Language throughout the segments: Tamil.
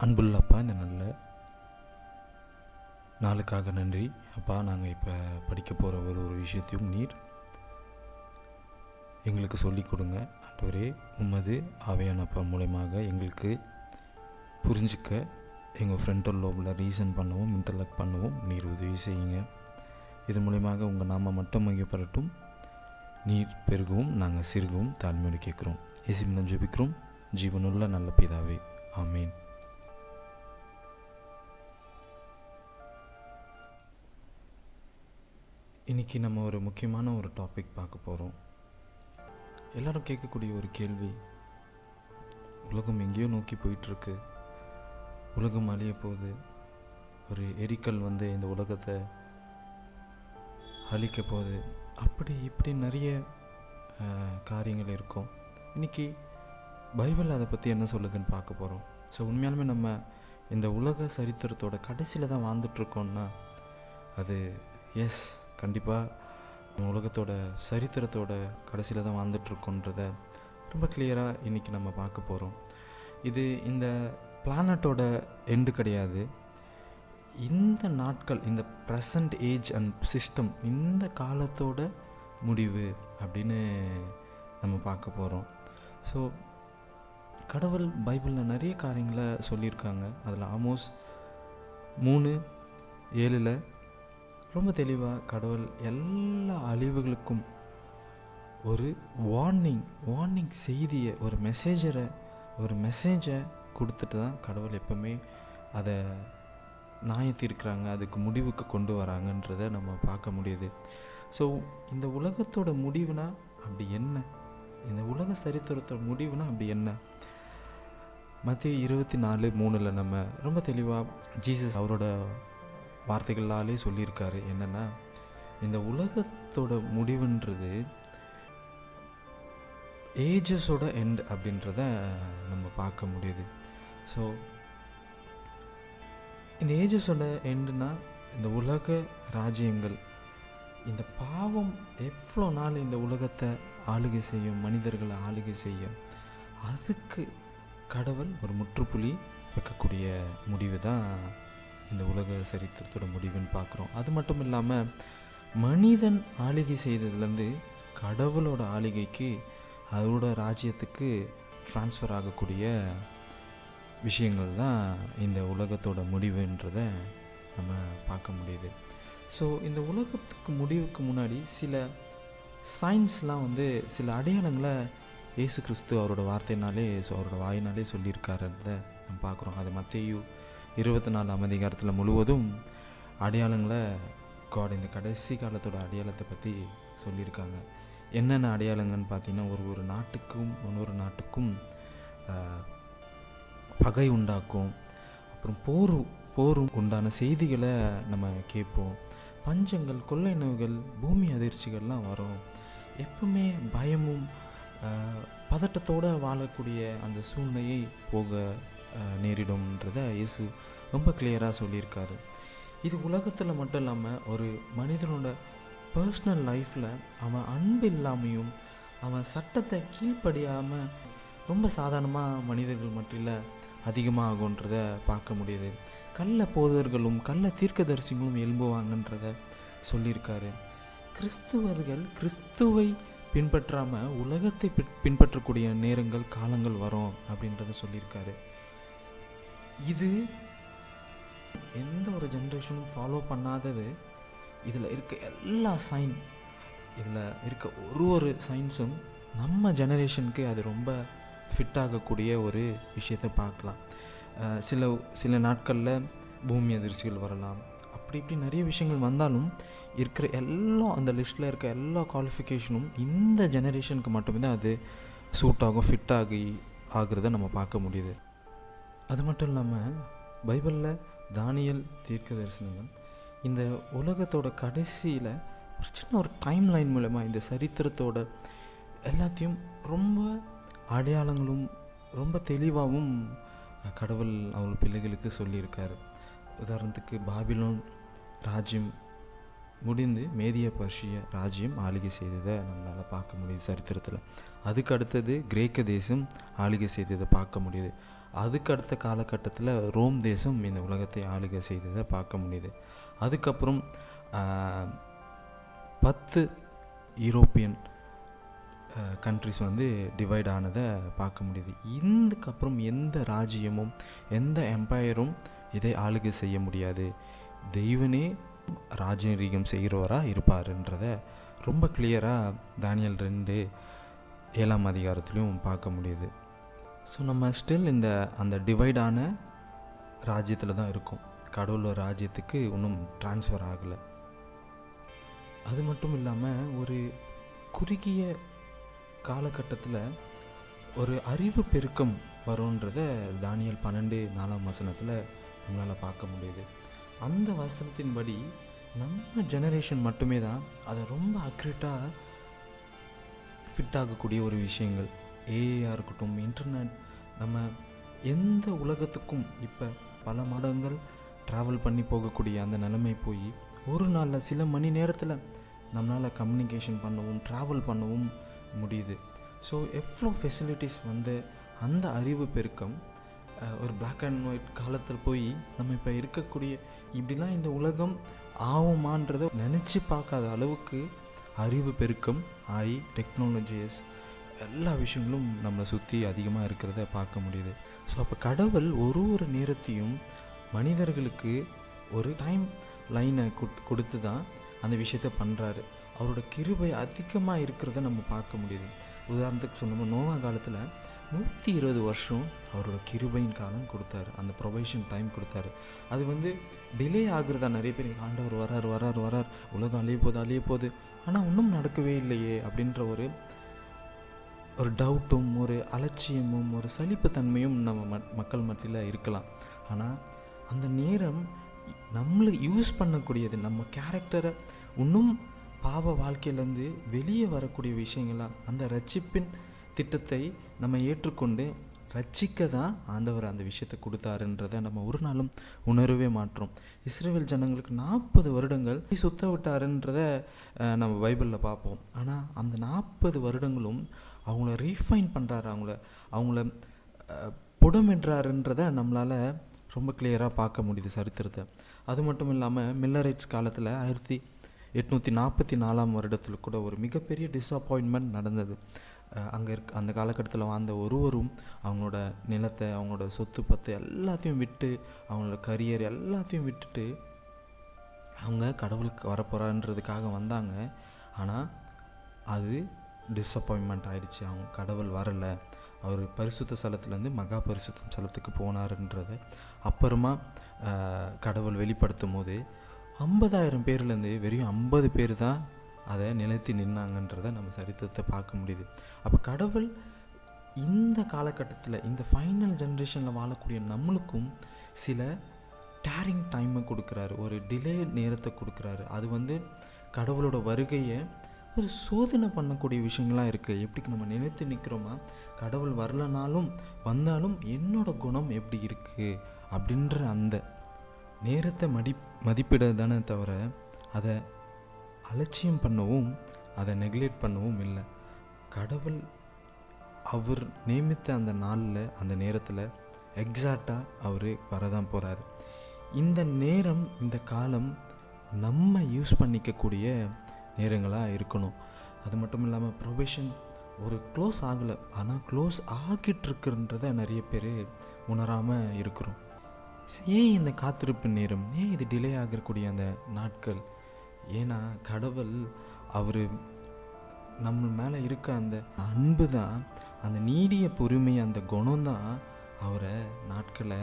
அன்புள்ள அப்பா, இந்த நல்ல நாளுக்காக நன்றி அப்பா. நாங்கள் இப்போ படிக்க போகிற ஒரு விஷயத்தையும் நீர் எங்களுக்கு சொல்லிக் கொடுங்க ஆண்டவரே. உமது ஆவியான அப்பா மூலமாக எங்களுக்கு புரிஞ்சிக்க, எங்கள் ஃப்ரண்டல் லோபில் ரீசன் பண்ணவும், இன்டர்லெக்ட் பண்ணவும் நீர் உதவி செய்யுங்க. இது மூலமாக உங்கள் நாம மட்டும் மையப்படட்டும். நீர் பெருகவும் நாங்கள் சிறுகவும் தாழ்மையோடு கேட்குறோம். இயேசுவின் ஜெபிக்கிறோம் ஜீவனுள்ள நல்ல பிதாவே, ஆமேன். இன்றைக்கி நம்ம ஒரு முக்கியமான ஒரு டாபிக் பார்க்க போகிறோம். எல்லோரும் கேட்கக்கூடிய ஒரு கேள்வி, உலகம் எங்கேயோ நோக்கி போயிட்டுருக்கு, உலகம் அழிய போகுது, ஒரு எரிக்கல் இந்த உலகத்தை அழிக்க போகுது, அப்படி இப்படி நிறைய காரியங்கள் இருக்கும். இன்றைக்கி பைபிள் அதை பற்றி என்ன சொல்லுதுன்னு பார்க்க போகிறோம். ஸோ உண்மையாலுமே நம்ம இந்த உலக சரித்திரத்தோட கடைசியில் தான் வாழ்ந்துட்டுருக்கோன்னா அது எஸ், கண்டிப்பாக நம்ம உலகத்தோட சரித்திரத்தோட கடைசியில் தான் வாழ்ந்துட்டுருக்கோன்றத ரொம்ப கிளியராக இன்றைக்கி நம்ம பார்க்க போகிறோம். இது இந்த பிளானட்டோட எண்டு கிடையாது. இந்த நாட்கள், இந்த ப்ரெசண்ட் ஏஜ் அண்ட் சிஸ்டம், இந்த காலத்தோட முடிவு அப்படின்னு நம்ம பார்க்க போகிறோம். ஸோ கடவுள் பைபிளில் நிறைய காரியங்களை சொல்லியிருக்காங்க. அதில் ஆமோஸ் 3:7 ரொம்ப தெளிவாக கடவுள் எல்லா அழிவுகளுக்கும் ஒரு வார்னிங் செய்தியை, ஒரு மெசேஜை கொடுத்துட்டு தான் கடவுள் எப்பவுமே அதை நியாயத்தீர்க்கிறாங்க, அதுக்கு முடிவுக்கு கொண்டு வராங்கன்றதை நம்ம பார்க்க முடியுது. ஸோ இந்த உலகத்தோட முடிவுனா அப்படி என்ன? இந்த உலக சரித்திரத்தோட முடிவுனா அப்படி என்ன? மத்தேயு 24:3 நம்ம ரொம்ப தெளிவாக ஜீசஸ் அவரோட வார்த்தைகளாலே சொல்லியிருக்காரு. என்னென்னா, இந்த உலகத்தோட முடிவுன்றது ஏஜஸோட எண்ட் அப்படின்றத நம்ம பார்க்க முடியுது. ஸோ இந்த ஏஜஸோட எண்டுனா, இந்த உலக ராஜ்யங்கள், இந்த பாவம் எவ்வளோ நாள் இந்த உலகத்தை ஆளுகை செய்யும், மனிதர்களை ஆளுகை செய்யும், அதுக்கு கடவுள் ஒரு முற்றுப்புள்ளி வைக்கக்கூடிய முடிவு தான் இந்த உலக சரித்திரத்தோட முடிவுன்னு பார்க்குறோம். அது மட்டும் இல்லாமல் மனிதன் ஆளுகை செய்ததுலேருந்து கடவுளோட ஆளுகைக்கு, அவரோட ராஜ்யத்துக்கு ட்ரான்ஸ்ஃபர் ஆகக்கூடிய விஷயங்கள் தான் இந்த உலகத்தோட முடிவுன்றதை நம்ம பார்க்க முடியுது. ஸோ இந்த உலகத்துக்கு முடிவுக்கு முன்னாடி சில சயின்ஸ்லாம் சில அடையாளங்களை இயேசு கிறிஸ்து அவரோட வார்த்தையினாலே, அவரோட வாயினாலே சொல்லியிருக்காருன்றத நம்ம பார்க்குறோம். அது மத்தேயு 24 முழுவதும் அடையாளங்களை காட் இந்த கடைசி காலத்தோட அடையாளத்தை பற்றி சொல்லியிருக்காங்க. என்னென்ன அடையாளங்கள்னு பார்த்தீங்கன்னா, ஒரு நாட்டுக்கும் இன்னொரு நாட்டுக்கும் பகை உண்டாக்கும், அப்புறம் போரும் உண்டான செய்திகளை நம்ம கேட்போம், பஞ்சங்கள், கொள்ளை நோய்கள், பூமி அதிர்ச்சிகள்லாம் வரும், எப்பவுமே பயமும் பதட்டத்தோடு வாழக்கூடிய அந்த சூழ்நிலையை போக நேரிடும்ன்றதை இயேசு ரொம்ப கிளியராக சொல்லியிருக்காரு. இது உலகத்தில் மட்டும் இல்லாமல் ஒரு மனிதனோட பர்சனல் லைஃப்பில் அவன் அன்பு இல்லாமையும், அவன் சட்டத்தை கீழ்ப்படியாமல் ரொம்ப சாதாரணமாக மனிதர்கள் மத்தியில் அதிகமாக ஆகுன்றதை பார்க்க முடியுது. கள்ள போதர்களும் கள்ள தீர்க்கதரிசிகளும் எழும்புவாங்கன்றதை சொல்லியிருக்காரு. கிறிஸ்துவர்கள் கிறிஸ்துவை பின்பற்றாமல் உலகத்தை பின்பற்றக்கூடிய நேரங்கள், காலங்கள் வரும் அப்படின்றத சொல்லியிருக்காரு. இது எந்த ஒரு ஜென்ரேஷனும் ஃபாலோ பண்ணாதது. இதில் இருக்க எல்லா இதில் இருக்க ஒரு சயின்ஸும் நம்ம ஜெனரேஷனுக்கு அது ரொம்ப ஃபிட் ஆகக்கூடிய ஒரு விஷயத்தை பார்க்கலாம். சில நாட்களில் பூமி அதிர்ச்சிகள் வரலாம், அப்படி இப்படி நிறைய விஷயங்கள் வந்தாலும் இருக்கிற அந்த லிஸ்ட்டில் இருக்க எல்லா குவாலிஃபிகேஷனும் இந்த ஜெனரேஷனுக்கு மட்டுமே தான் அது சூட் ஆகும், ஃபிட் ஆகுறத நம்ம பார்க்க முடியுது. அது மட்டும் இல்லாமல் பைபிளில் தானியேல் தீர்க்க தரிசனங்கள் இந்த உலகத்தோட கடைசியில் ஒரு சின்ன ஒரு டைம் லைன் மூலமாக இந்த சரித்திரத்தோட எல்லாத்தையும் ரொம்ப அடையாளங்களும் ரொம்ப தெளிவாகவும் கடவுள் அவங்க பிள்ளைகளுக்கு சொல்லியிருக்காரு. உதாரணத்துக்கு பாபிலோன் ராஜ்யம் முடிந்து மேதிய பர்ஷிய ராஜ்யம் ஆளுகை செய்ததை நம்மளால் பார்க்க முடியுது சரித்திரத்தில். அதுக்கு அடுத்தது கிரேக்க தேசம் ஆளுகை செய்ததை பார்க்க முடியுது. அதுக்கு அடுத்த காலகட்டத்தில் ரோம் தேசம் இந்த உலகத்தை ஆளுகை செய்ததை பார்க்க முடியுது. அதுக்கப்புறம் 10 யூரோப்பியன் கண்ட்ரிஸ் வந்து டிவைட் ஆனதை பார்க்க முடியுது. இதுக்கப்புறம் எந்த ராஜ்யமும் எந்த எம்பையரும் இதை ஆளுகை செய்ய முடியாது. தெய்வனே ராஜரீகம் செய்கிறவராக இருப்பாருன்றத ரொம்ப கிளியராக தானியேல் 2:7 அதிகாரத்துலையும் பார்க்க முடியுது. ஸோ நம்ம ஸ்டில் அந்த டிவைடான ராஜ்யத்தில் தான் இருக்கோம். கடவுளோட ராஜ்யத்துக்கு இன்னும் ட்ரான்ஸ்ஃபர் ஆகலை. அது மட்டும் இல்லாமல் ஒரு குறுகிய காலகட்டத்தில் ஒரு அறிவு பெருக்கம் வரும்ன்றத தானியேல் 12:4 நம்மளால் பார்க்க முடியுது. அந்த வசனத்தின்படி நம்ம ஜெனரேஷன் மட்டுமே தான் அதை ரொம்ப அக்யூரேட்டாக ஃபிட் ஆகக்கூடிய ஒரு விஷயங்கள். ஏஐயாக இருக்கட்டும், இன்டர்நெட், நம்ம எந்த உலகத்துக்கும் இப்போ பல மாதங்கள் ட்ராவல் பண்ணி போகக்கூடிய அந்த நிலைமை போய் ஒரு நாளில் சில மணி நேரத்தில் நம்மளால் கம்யூனிகேஷன் பண்ணவும் ட்ராவல் பண்ணவும் முடியுது. ஸோ எவ்வளோ ஃபெசிலிட்டிஸ் வந்து அந்த அறிவு பெருக்கம் ஒரு பிளாக் அண்ட் ஒயிட் காலத்தில் போய் நம்ம இப்போ இருக்கக்கூடிய இப்படிலாம் இந்த உலகம் ஆகுமான்றதை நினச்சி பார்க்காத அளவுக்கு அறிவு பெருக்கம் ஆகி டெக்னாலஜிஸ் எல்லா விஷயங்களும் நம்மளை சுற்றி அதிகமாக இருக்கிறத பார்க்க முடியுது. ஸோ அப்போ கடவுள் ஒரு நேரத்தையும் மனிதர்களுக்கு ஒரு டைம் லைனை கொடுத்து தான் அந்த விஷயத்தை பண்ணுறாரு. அவரோட கிருபை அதிகமாக இருக்கிறத நம்ம பார்க்க முடியுது. உதாரணத்துக்கு சொன்னோம், நோவா காலத்தில் 120 வருஷம் அவரோட கிருபையின் காலம் கொடுத்தாரு, அந்த ப்ரொபேஷன் டைம் கொடுத்தாரு. அது வந்து டிலே ஆகுறதா நிறைய பேர், ஆண்டவர் வரார் உலகம் அழிய போகுது ஆனால் இன்னும் நடக்கவே இல்லையே அப்படின்ற ஒரு டவுட்டும் ஒரு அலட்சியமும் ஒரு சலிப்புத்தன்மையும் நம்ம மக்கள் மத்தியில் இருக்கலாம். ஆனால் அந்த நேரம் நம்மளுக்கு யூஸ் பண்ணக்கூடியது, நம்ம கேரக்டரை இன்னும் பாவ வாழ்க்கையிலேருந்து வெளியே வரக்கூடிய விஷயங்களாக அந்த ரட்சிப்பின் திட்டத்தை நம்ம ஏற்றுக்கொண்டு ரட்சிக்க தான் ஆண்டவர் அந்த விஷயத்தை கொடுத்தாருன்றதை நம்ம ஒரு நாளும் உணரவே மாட்டோம். இஸ்ரவேல் ஜனங்களுக்கு 40 வருடங்கள் சுத்த விட்டாருன்றத நம்ம பைபிளில் பார்ப்போம். ஆனால் அந்த 40 வருடங்களும் அவங்கள ரீஃபைன் பண்ணுறாரு, அவங்கள புடமென்றாருன்றதை நம்மளால் ரொம்ப கிளியராக பார்க்க முடியுது சரித்திரத்தை. அது மட்டும் இல்லாமல் மில்லரைட்ஸ் காலத்தில் 1844 வருடத்தில் கூட ஒரு மிகப்பெரிய டிஸப்பாயின்மெண்ட் நடந்தது. அந்த காலகட்டத்தில் வாழ்ந்த ஒருவரும் அவங்களோட நிலத்தை, அவங்களோட சொத்து பத்து எல்லாத்தையும் விட்டு, அவங்களோட கரியர் எல்லாத்தையும் விட்டுட்டு அவங்க கடவுளுக்கு வரப்போகிறான்றதுக்காக வந்தாங்க. ஆனால் அது டிஸப்பாயின்மெண்ட் ஆயிடுச்சு. அவங்க கடவுள் வரலை, அவர் பரிசுத்த ஸ்தலத்துலேருந்து மகா பரிசுத்த ஸ்தலத்துக்கு போனாருன்றதை அப்புறமா கடவுள் வெளிப்படுத்தும் போது 50,000 பேர்லேருந்து வெறும் 50 பேர் தான் அதை நிலைத்து நின்னாங்கன்றதை நம்ம சரித்திரத்தை பார்க்க முடியுது. அப்போ கடவுள் இந்த காலகட்டத்தில் இந்த ஃபைனல் ஜென்ரேஷனில் வாழக்கூடிய நம்மளுக்கும் சில டேரிங் டைமை கொடுக்குறாரு, ஒரு டிலே நேரத்தை கொடுக்குறாரு. அது வந்து கடவுளோட வருகையை ஒரு சோதனை பண்ணக்கூடிய விஷயங்களாக இருக்குது. எப்படி நம்ம நினைத்து நிற்கிறோமா, கடவுள் வரலனாலும் வந்தாலும் என்னோட குணம் எப்படி இருக்குது அப்படின்ற அந்த நேரத்தை மதிப்பிட தானே தவிர அதை அலட்சியம் பண்ணவும் அதை நெக்லெக்ட் பண்ணவும் இல்லை. கடவுள் அவர் நியமித்த அந்த நாளில் அந்த நேரத்தில் எக்ஸாக்டாக அவர் வரதான் போகிறாரு. இந்த நேரம் இந்த காலம் நம்ம யூஸ் பண்ணிக்கக்கூடிய நேரங்களாக இருக்கணும். அது மட்டும் இல்லாமல் ப்ரொபேஷன் ஒரு க்ளோஸ் ஆகலை, ஆனால் க்ளோஸ் ஆகிட்டு இருக்குன்றதை நிறைய பேர் உணராமல் இருக்கிறோம். ஏன் இந்த காத்திருப்பு நேரம், ஏன் இது டிலே ஆகக்கூடிய அந்த நாட்கள்? ஏன்னா கடவுள் அவர் நம்ம மேலே இருக்க அந்த அன்பு தான், அந்த நீடிய பொறுமை, அந்த குணம் தான் அவரை நாட்களை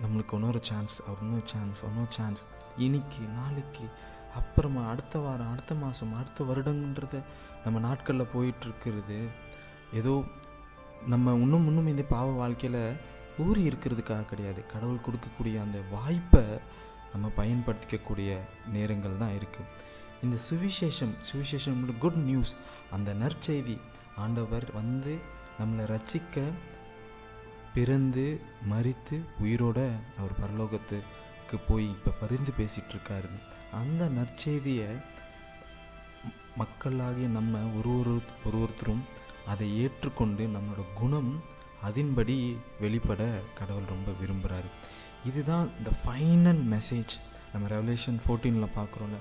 நம்மளுக்கு இன்னொரு சான்ஸ் இன்னைக்கு நாளைக்கு அப்புறமா அடுத்த வாரம் அடுத்த மாதம் அடுத்த வருடங்கன்றத நம்ம நாட்களில் போயிட்டுருக்கிறது ஏதோ நம்ம இன்னும் இந்த பாவ வாழ்க்கையில் ஊறி இருக்கிறதுக்காக கிடையாது. கடவுள் கொடுக்கக்கூடிய அந்த வாய்ப்பை நம்ம பயன்படுத்திக்கக்கூடிய நேரங்கள் தான் இருக்குது. இந்த சுவிசேஷம் குட் நியூஸ், அந்த நற்செய்தி, ஆண்டவர் வந்து நம்மளை ரட்சிக்க பிறந்து மரித்து உயிரோட அவர் பரலோகத்துக்கு போய் இப்போ பரிந்து பேசிகிட்ருக்காரு. அந்த நற்செய்தியை மக்களாகிய நம்ம ஒருவருத்தரும் அதை ஏற்றுக்கொண்டு நம்மளோட குணம் அதன்படி வெளிப்பட கடவுள் ரொம்ப விரும்புகிறாரு. இதுதான் இந்த ஃபைனல் மெசேஜ். நம்ம ரெவலேஷன் 14 பார்க்குறோம்ல,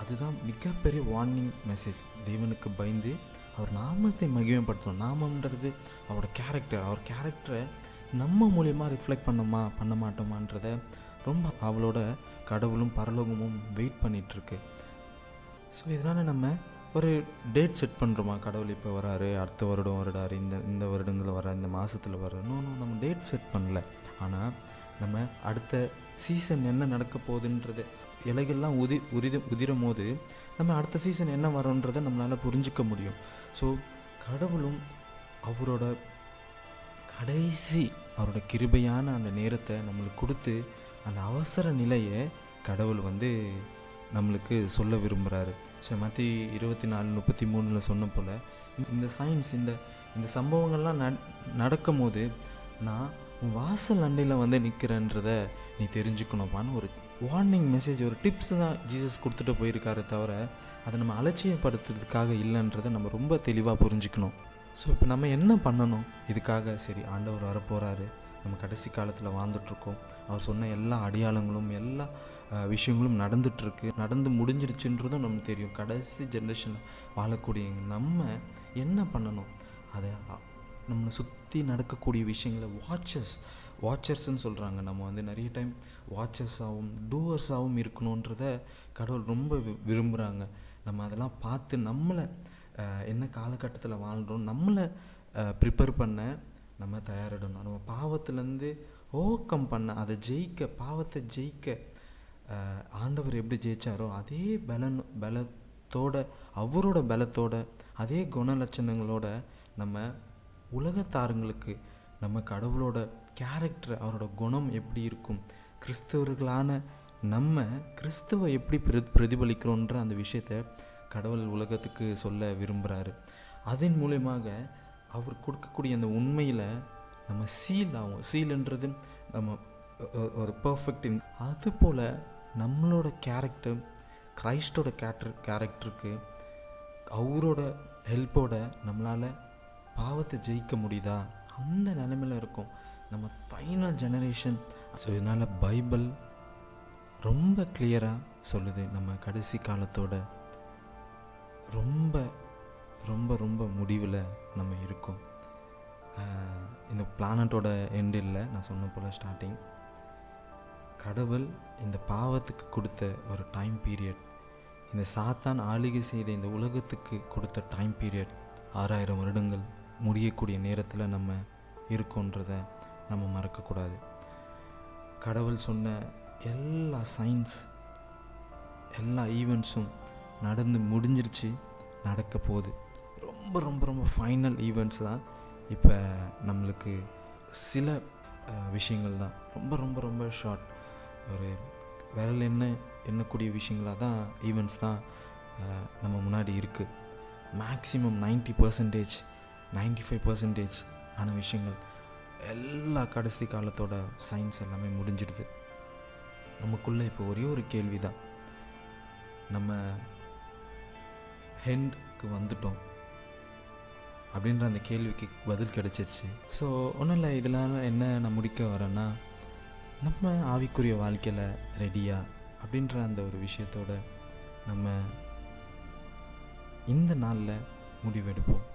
அதுதான் மிகப்பெரிய வார்னிங் மெசேஜ். தேவனுக்கு பயந்து அவர் நாமத்தை மகிமைப்படுத்தணும். நாமன்றது அவரோட கேரக்டர். அவர் கேரக்டரை நம்ம மூலியமாக ரிஃப்ளெக்ட் பண்ண மாட்டோமான்றதை ரொம்ப அவளோட கடவுளும் பரலோகமும் வெயிட் பண்ணிகிட்ருக்கு. ஸோ இதனால் நம்ம ஒரு டேட் செட் பண்ணுறோமா, கடவுள் இப்போ வராரு, அடுத்த வருடம் வருடாரு, இந்த வருடங்களில் வர, இந்த மாதத்தில் வர. இன்னும் நம்ம டேட் செட் பண்ணல. ஆனால் நம்ம அடுத்த சீசன் என்ன நடக்க போகுதுன்றது, இலைகள்லாம் உதிரும் போது நம்ம அடுத்த சீசன் என்ன வரோன்றதை நம்மளால் புரிஞ்சிக்க முடியும். ஸோ கடவுளும் அவரோட கடைசி அவரோட கிருபையான அந்த நேரத்தை நம்மளுக்கு கொடுத்து அந்த அவசர நிலையை கடவுள் நம்மளுக்கு சொல்ல விரும்புகிறாரு. ஸோ மத்திய 24:33 சொன்ன போல் இந்த சயின்ஸ் இந்த சம்பவங்கள்லாம் நடக்கும் போது நான் உன் வாசல் அண்டையில் நிற்கிறேன்றதை நீ தெரிஞ்சுக்கணும்ப்பான்னு ஒரு வார்னிங் மெசேஜ், ஒரு டிப்ஸ் தான் ஜீசஸ் கொடுத்துட்டு போயிருக்காரு தவிர அதை நம்ம அலட்சியப்படுத்துறதுக்காக இல்லைன்றதை நம்ம ரொம்ப தெளிவாக புரிஞ்சுக்கணும். ஸோ இப்போ நம்ம என்ன பண்ணணும் இதுக்காக? சரி, ஆண்டவர் வரப்போகிறாரு, நம்ம கடைசி காலத்தில் வாழ்ந்துட்டுருக்கோம், அவர் சொன்ன எல்லா அடையாளங்களும் எல்லா விஷயங்களும் நடந்து முடிஞ்சிருச்சுன்றதும் நமக்கு தெரியும். கடைசி ஜென்ரேஷனில் வாழக்கூடிய நம்ம என்ன பண்ணணும்? அதை நம்மளை சுற்றி நடக்கக்கூடிய விஷயங்களை வாட்சர்ஸ்ன்னு சொல்கிறாங்க. நம்ம நிறைய டைம் வாட்சர்ஸாகவும் டூவர்ஸாகவும் இருக்கணுன்றத கடவுள் ரொம்ப விரும்புகிறாங்க. நம்ம அதெல்லாம் பார்த்து நம்மளை என்ன காலகட்டத்தில் வாழ்கிறோம் நம்மளை ப்ரிப்பேர் பண்ண நம்ம தயாரிடணும். நம்ம பாவத்திலேருந்து ஓவர்கம் பண்ண, அதை பாவத்தை ஜெயிக்க ஆண்டவர் எப்படி ஜெயித்தாரோ அதே பலத்தோட, அவரோட பலத்தோட, அதே குணலட்சணங்களோட நம்ம உலகத்தாருங்களுக்கு நம்ம கடவுளோட கேரக்டர், அவரோட குணம் எப்படி இருக்கும், கிறிஸ்தவர்களான நம்ம கிறிஸ்துவை எப்படி பிரதிபலிக்கிறோன்ற அந்த விஷயத்தை கடவுள் உலகத்துக்கு சொல்ல விரும்புகிறாரு. அதன் மூலமாக அவர் கொடுக்கக்கூடிய அந்த உண்மையில் நம்ம சீல்ன்றது நம்ம ஒரு பர்ஃபெக்ட். அதுபோல் நம்மளோட கேரக்டர் கிரைஸ்டோட கேரக்டருக்கு அவரோட ஹெல்ப்போட நம்மளால் பாவத்தை ஜெயிக்க முடியுதா? அந்த நிலைமையில் இருக்கும் நம்ம ஃபைனல் ஜெனரேஷன். ஸோ இதனால் பைபிள் ரொம்ப கிளியராக சொல்லுது, நம்ம கடைசி காலத்தோட ரொம்ப ரொம்ப ரொம்ப முடிவில் நம்ம இருக்கோம். இந்த பிளானட்டோட எண்டு இல்லை, நான் சொன்ன போல் ஸ்டார்டிங். கடவுள் இந்த பாவத்துக்கு கொடுத்த ஒரு டைம் பீரியட், இந்த சாத்தான் ஆளுகை செய்த இந்த உலகத்துக்கு கொடுத்த டைம் பீரியட் 6000 வருடங்கள் முடியக்கூடிய நேரத்தில் நம்ம இருக்கோன்றதை நம்ம மறக்கக்கூடாது. கடவுள் சொன்ன எல்லா சயின்ஸ், எல்லா ஈவெண்ட்ஸும் நடந்து முடிஞ்சிருச்சு, நடக்க போகுது. ரொம்ப ரொம்ப ரொம்ப ஃபைனல் ஈவெண்ட்ஸ் தான் இப்போ நம்மளுக்கு சில விஷயங்கள் தான் ரொம்ப ரொம்ப ரொம்ப ஷார்ட், ஒரு விரல் எண்ணக்கூடிய விஷயங்களாக தான் ஈவெண்ட்ஸ் தான் நம்ம முன்னாடி இருக்குது. மேக்ஸிமம் 90%, 95% ஆன விஷயங்கள் எல்லா கடைசி காலத்தோட சயின்ஸ் எல்லாமே முடிஞ்சிடுது. நமக்குள்ளே இப்போ ஒரே ஒரு கேள்வி தான், நம்ம ஹெண்டுக்கு வந்துட்டோம் அப்படின்ற அந்த கேள்விக்கு பதில் கிடச்சிருச்சு. ஸோ ஒன்றும் இல்லை, இதனால் என்ன நான் முடிக்க வரேன்னா, நம்ம ஆவிக்குரிய வாழ்க்கையில் ரெடியா அப்படின்ற அந்த ஒரு விஷயத்தோட நம்ம இந்த நாளில் முடிவெடுப்போம்.